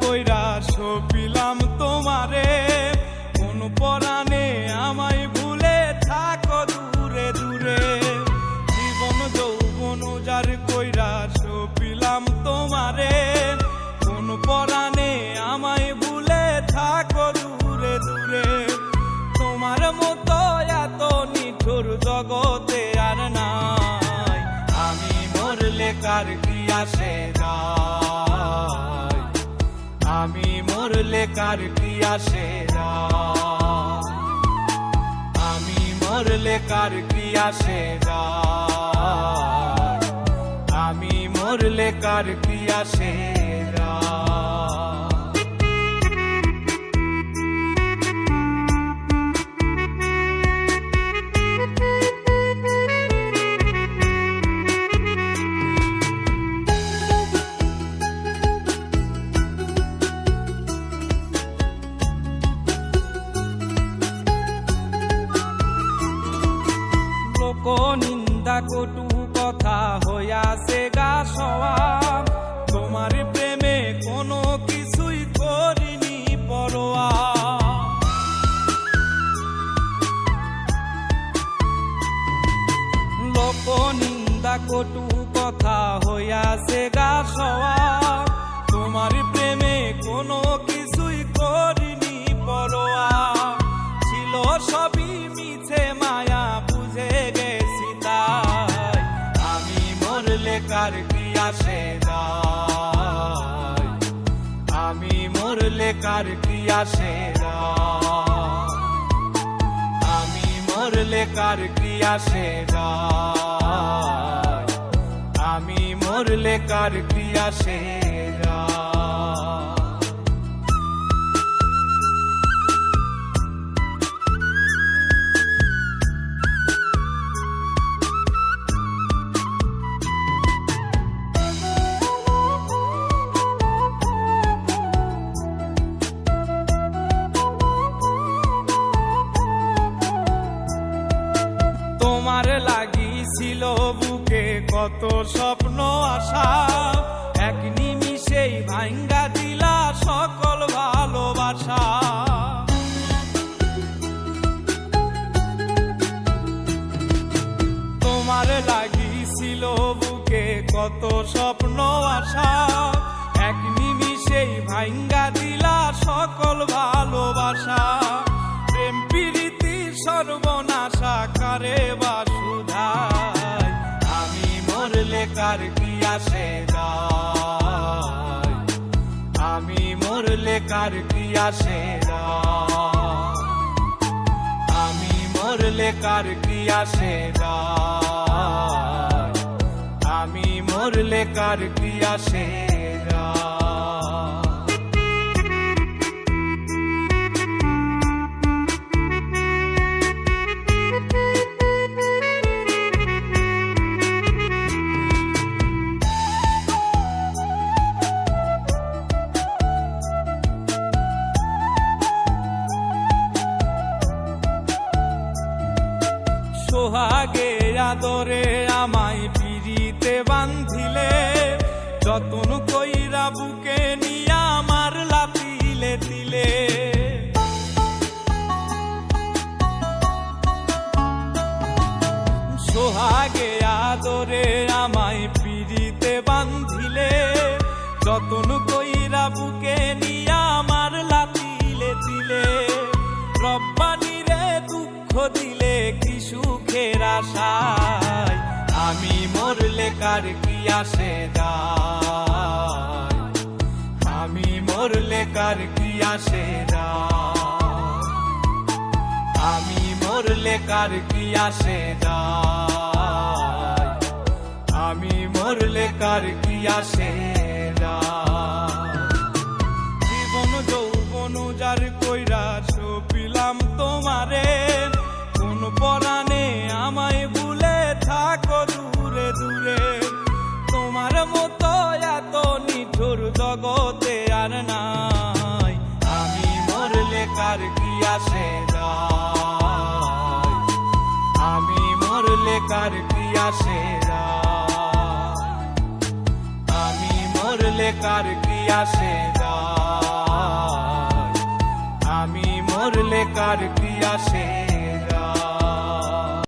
কইরা সপিলাম তোমারে, কোন পরাণে আমায় ভুলে থাকো দূরে দূরে। জীবন যৌবন উজাড় কইরা সপিলাম তোমারে, কোন পরাণে আমায় ভুলে থাকো দূরে দূরে। তোমার মতো এত নিঠুর জগতে আর নাই, আমি মরলে কার কি আসে যায়, আমি মরলে কার কি আসে যায়, আমি মরলে কার কি আসে যায়, আমি মরলে কার কি আসে যায়। নিন্দা কটু কথা হইয়াছে গা সওয়া, তোমার প্রেমে কোনো কিছুই করিনি পরোয়া। লোক নিন্দা কটু কথা হইয়াছে গা সওয়া, তোমার প্রেমে কোনো কিছুই করিনি পরোয়া। ছিল সবই মিছে মায়া বুঝে গেছি তাই, আমি মরলে কার কি আসে যায়, আমি মরলে কার কি আসে যায়, আমি মরলে কার কি আসে যায়, আমি মরলে কার কি আসে যায়। তোমার লাগিছিল বুকে কত স্বপ্ন আশা, এক নিমিষেই ভাঙ্গা দিলা সকল ভালোবাসা। তোমার লাগিছিল বুকে কত স্বপ্ন আশা, এক নিমিষেই ভাঙ্গা দিলা সকল ভালোবাসা। প্রেম প্রীতি সর্বনাশা কারে বা সুধায়, আমি মরলে কার কি আসে যায়, আমি মরলে কার কি আসে যায়, আমি মরলে কার কি আসে যায়, আমি মরলে কার কি আসে যায়। সোহাগে আদরে আমায় পিরিতে বান্ধিলে, যতন কইরা বুকে নিয়া আমার লাতিলে দিলে। সোহাগে আদরে আমায় পিরিতে বান্ধিলে, যতন কইরা বুকে নিয়া আমার লাতিলে দিলে। রব্বানি রে দুঃখ দিলে কি সুখের আশায়, আমি মরলে কার কি আসে যায়, আমি মরলে কার কি আসে যায়, আমি মরলে কার কি আসে যায়, আমি মরলে কার কি আসে যায়। জীবন যৌবন উজাড় কইরা সপিলাম তোমারে, কোন পরাণে আমায় ভুলে থাকো দূরে দূরে। তোমার মতো এত নিঠুর জগতে আর নাই, আমি মরলে কার কি আসে যায়, আমি মরলে কার কি আসে যায়, আমি মরলে কার কি আসে যায়। মরলে কার কি আসে